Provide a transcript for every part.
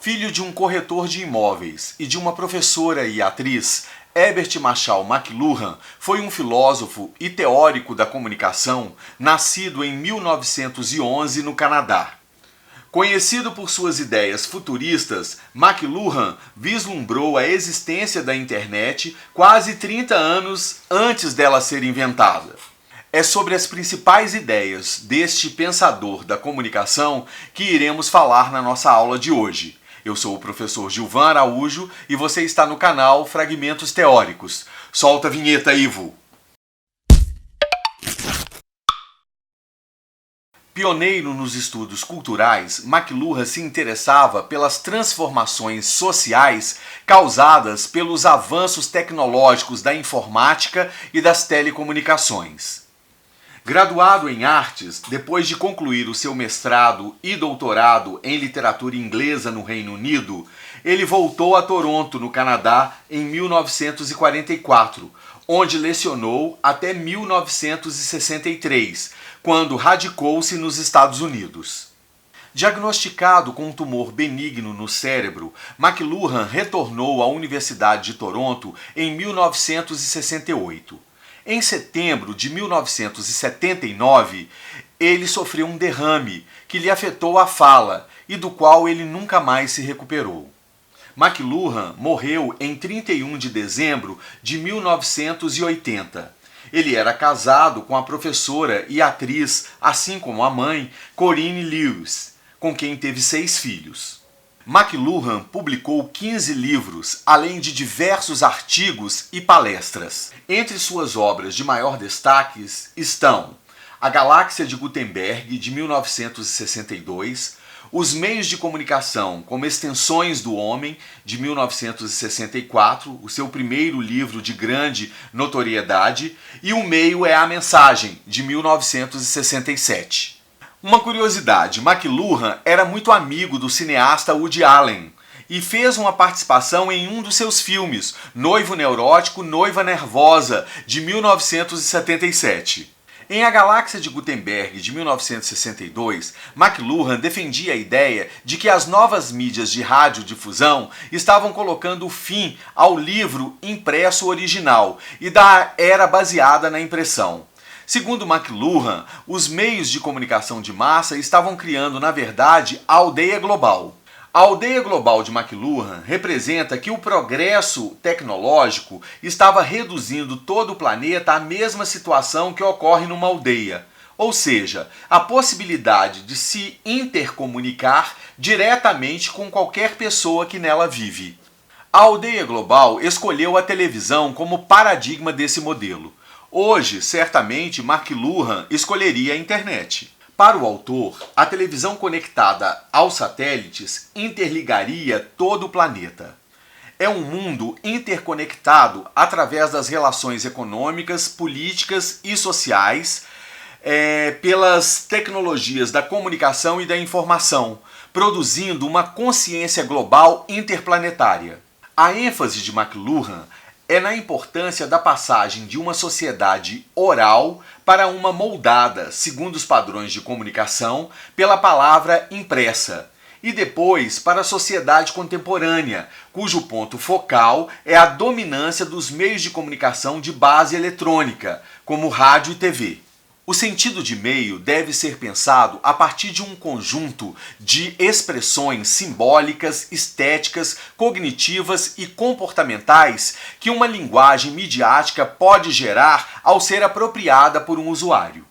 Filho de um corretor de imóveis e de uma professora e atriz, Herbert Marshall McLuhan foi um filósofo e teórico da comunicação nascido em 1911 no Canadá. Conhecido por suas ideias futuristas, McLuhan vislumbrou a existência da internet quase 30 anos antes dela ser inventada. É sobre as principais ideias deste pensador da comunicação que iremos falar na nossa aula de hoje. Eu sou o professor Gilvan Araújo e você está no canal Fragmentos Teóricos. Solta a vinheta, Ivo! Pioneiro nos estudos culturais, McLuhan se interessava pelas transformações sociais causadas pelos avanços tecnológicos da informática e das telecomunicações. Graduado em artes, depois de concluir o seu mestrado e doutorado em literatura inglesa no Reino Unido, ele voltou a Toronto, no Canadá, em 1944, onde lecionou até 1963, quando radicou-se nos Estados Unidos. Diagnosticado com um tumor benigno no cérebro, McLuhan retornou à Universidade de Toronto em 1968. Em setembro de 1979, ele sofreu um derrame que lhe afetou a fala e do qual ele nunca mais se recuperou. McLuhan morreu em 31 de dezembro de 1980. Ele era casado com a professora e atriz, assim como a mãe, Corinne Lewis, com quem teve 6 filhos. McLuhan publicou 15 livros, além de diversos artigos e palestras. Entre suas obras de maior destaque estão A Galáxia de Gutenberg, de 1962, Os Meios de Comunicação como Extensões do Homem, de 1964, o seu primeiro livro de grande notoriedade, e O Meio é a Mensagem, de 1967. Uma curiosidade, McLuhan era muito amigo do cineasta Woody Allen e fez uma participação em um dos seus filmes, Noivo Neurótico, Noiva Nervosa, de 1977. Em A Galáxia de Gutenberg, de 1962, McLuhan defendia a ideia de que as novas mídias de radiodifusão estavam colocando fim ao livro impresso original e da era baseada na impressão. Segundo McLuhan, os meios de comunicação de massa estavam criando, na verdade, a aldeia global. A aldeia global de McLuhan representa que o progresso tecnológico estava reduzindo todo o planeta à mesma situação que ocorre numa aldeia, ou seja, a possibilidade de se intercomunicar diretamente com qualquer pessoa que nela vive. A aldeia global escolheu a televisão como paradigma desse modelo. Hoje, certamente, McLuhan escolheria a internet. Para o autor, a televisão conectada aos satélites interligaria todo o planeta. É um mundo interconectado através das relações econômicas, políticas e sociais, pelas tecnologias da comunicação e da informação, produzindo uma consciência global interplanetária. A ênfase de McLuhan é na importância da passagem de uma sociedade oral para uma moldada, segundo os padrões de comunicação, pela palavra impressa, e depois para a sociedade contemporânea, cujo ponto focal é a dominância dos meios de comunicação de base eletrônica, como rádio e TV. O sentido de meio deve ser pensado a partir de um conjunto de expressões simbólicas, estéticas, cognitivas e comportamentais que uma linguagem midiática pode gerar ao ser apropriada por um usuário.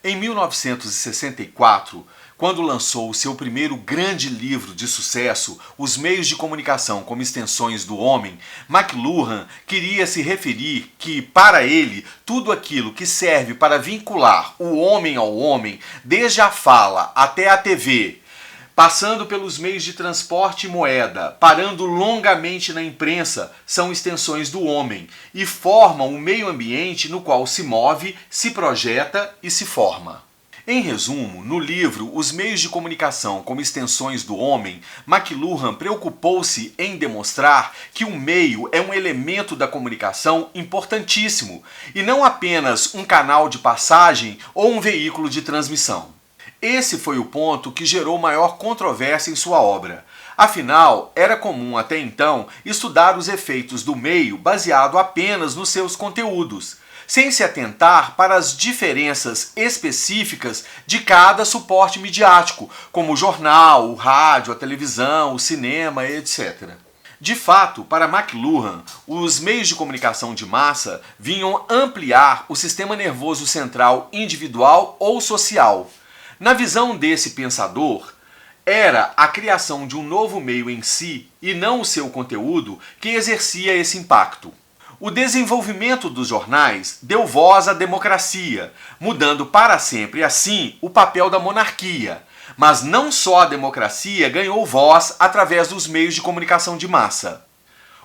Em 1964, quando lançou o seu primeiro grande livro de sucesso, Os Meios de Comunicação como Extensões do Homem, McLuhan queria se referir que, para ele, tudo aquilo que serve para vincular o homem ao homem, desde a fala até a TV, passando pelos meios de transporte e moeda, parando longamente na imprensa, são extensões do homem e formam o meio ambiente no qual se move, se projeta e se forma. Em resumo, no livro Os Meios de Comunicação como Extensões do Homem, McLuhan preocupou-se em demonstrar que o meio é um elemento da comunicação importantíssimo e não apenas um canal de passagem ou um veículo de transmissão. Esse foi o ponto que gerou maior controvérsia em sua obra. Afinal, era comum até então estudar os efeitos do meio baseado apenas nos seus conteúdos, sem se atentar para as diferenças específicas de cada suporte midiático, como o jornal, o rádio, a televisão, o cinema, etc. De fato, para McLuhan, os meios de comunicação de massa vinham ampliar o sistema nervoso central individual ou social. Na visão desse pensador, era a criação de um novo meio em si, e não o seu conteúdo, que exercia esse impacto. O desenvolvimento dos jornais deu voz à democracia, mudando para sempre, assim, o papel da monarquia. Mas não só a democracia ganhou voz através dos meios de comunicação de massa.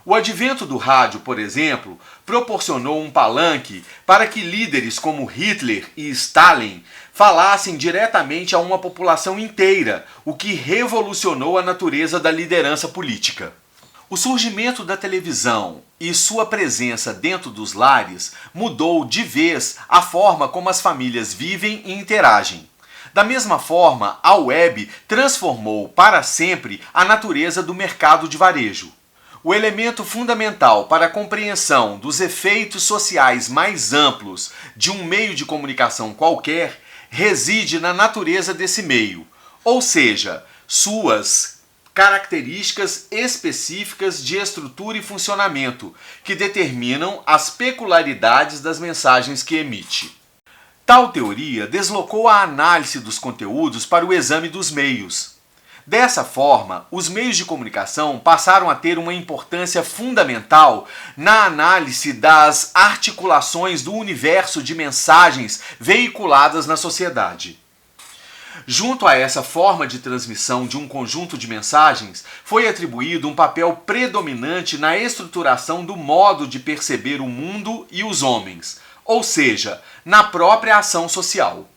O advento do rádio, por exemplo, proporcionou um palanque para que líderes como Hitler e Stalin falassem diretamente a uma população inteira, o que revolucionou a natureza da liderança política. O surgimento da televisão e sua presença dentro dos lares mudou de vez a forma como as famílias vivem e interagem. Da mesma forma, a web transformou para sempre a natureza do mercado de varejo. O elemento fundamental para a compreensão dos efeitos sociais mais amplos de um meio de comunicação qualquer reside na natureza desse meio, ou seja, suas características específicas de estrutura e funcionamento, que determinam as peculiaridades das mensagens que emite. Tal teoria deslocou a análise dos conteúdos para o exame dos meios. Dessa forma, os meios de comunicação passaram a ter uma importância fundamental na análise das articulações do universo de mensagens veiculadas na sociedade. Junto a essa forma de transmissão de um conjunto de mensagens, foi atribuído um papel predominante na estruturação do modo de perceber o mundo e os homens, ou seja, na própria ação social.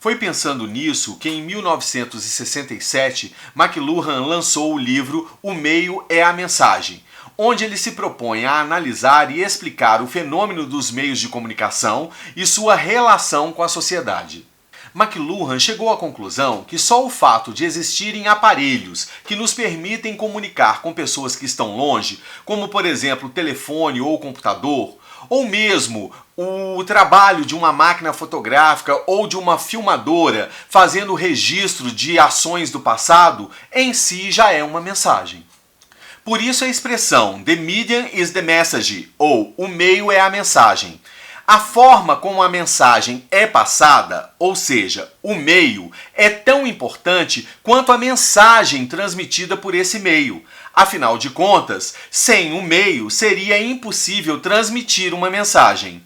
Foi pensando nisso que em 1967 McLuhan lançou o livro O Meio é a Mensagem, onde ele se propõe a analisar e explicar o fenômeno dos meios de comunicação e sua relação com a sociedade. McLuhan chegou à conclusão que só o fato de existirem aparelhos que nos permitem comunicar com pessoas que estão longe, como por exemplo o telefone ou o computador, ou mesmo o trabalho de uma máquina fotográfica ou de uma filmadora fazendo registro de ações do passado, em si já é uma mensagem. Por isso a expressão "the medium is the message", ou "o meio é a mensagem". A forma como a mensagem é passada, ou seja, o meio, é tão importante quanto a mensagem transmitida por esse meio. Afinal de contas, sem o meio seria impossível transmitir uma mensagem.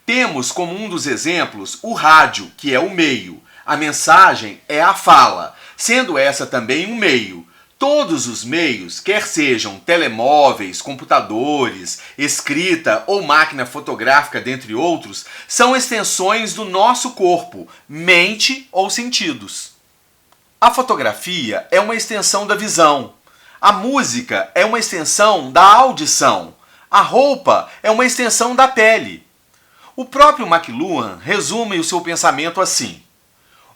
Temos como um dos exemplos o rádio, que é o meio. A mensagem é a fala, sendo essa também um meio. Todos os meios, quer sejam telemóveis, computadores, escrita ou máquina fotográfica, dentre outros, são extensões do nosso corpo, mente ou sentidos. A fotografia é uma extensão da visão. A música é uma extensão da audição. A roupa é uma extensão da pele. O próprio McLuhan resume o seu pensamento assim: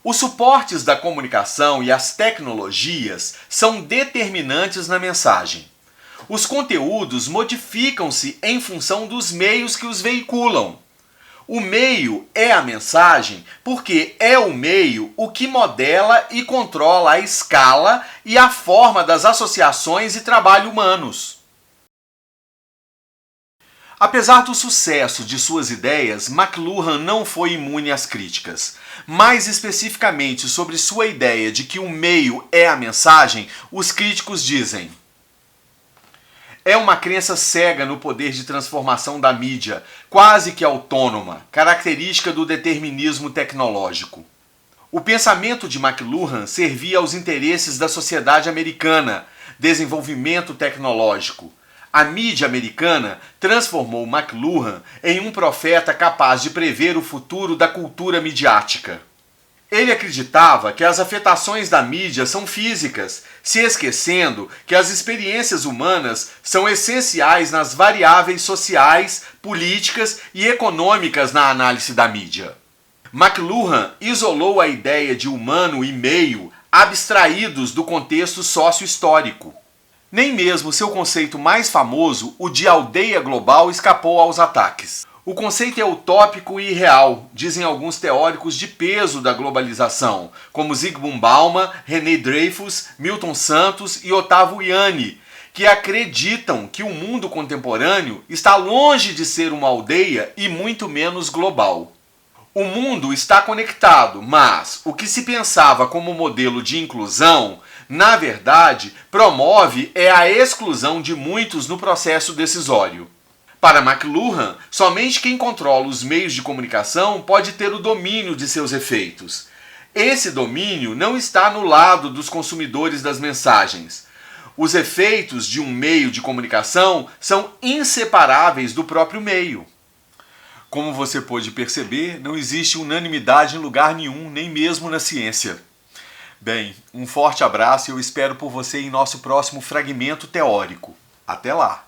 os suportes da comunicação e as tecnologias são determinantes na mensagem. Os conteúdos modificam-se em função dos meios que os veiculam. O meio é a mensagem porque é o meio o que modela e controla a escala e a forma das associações e trabalho humanos. Apesar do sucesso de suas ideias, McLuhan não foi imune às críticas. Mais especificamente sobre sua ideia de que o meio é a mensagem, os críticos dizem: é uma crença cega no poder de transformação da mídia, quase que autônoma, característica do determinismo tecnológico. O pensamento de McLuhan servia aos interesses da sociedade americana, desenvolvimento tecnológico. A mídia americana transformou McLuhan em um profeta capaz de prever o futuro da cultura midiática. Ele acreditava que as afetações da mídia são físicas, se esquecendo que as experiências humanas são essenciais nas variáveis sociais, políticas e econômicas na análise da mídia. McLuhan isolou a ideia de humano e meio abstraídos do contexto sócio-histórico. Nem mesmo seu conceito mais famoso, o de aldeia global, escapou aos ataques. O conceito é utópico e irreal, dizem alguns teóricos de peso da globalização, como Zygmunt Bauman, René Dreyfus, Milton Santos e Otávio Yanni, que acreditam que o mundo contemporâneo está longe de ser uma aldeia e muito menos global. O mundo está conectado, mas o que se pensava como modelo de inclusão, na verdade, promove a exclusão de muitos no processo decisório. Para McLuhan, somente quem controla os meios de comunicação pode ter o domínio de seus efeitos. Esse domínio não está no lado dos consumidores das mensagens. Os efeitos de um meio de comunicação são inseparáveis do próprio meio. Como você pôde perceber, não existe unanimidade em lugar nenhum, nem mesmo na ciência. Bem, um forte abraço e eu espero por você em nosso próximo fragmento teórico. Até lá!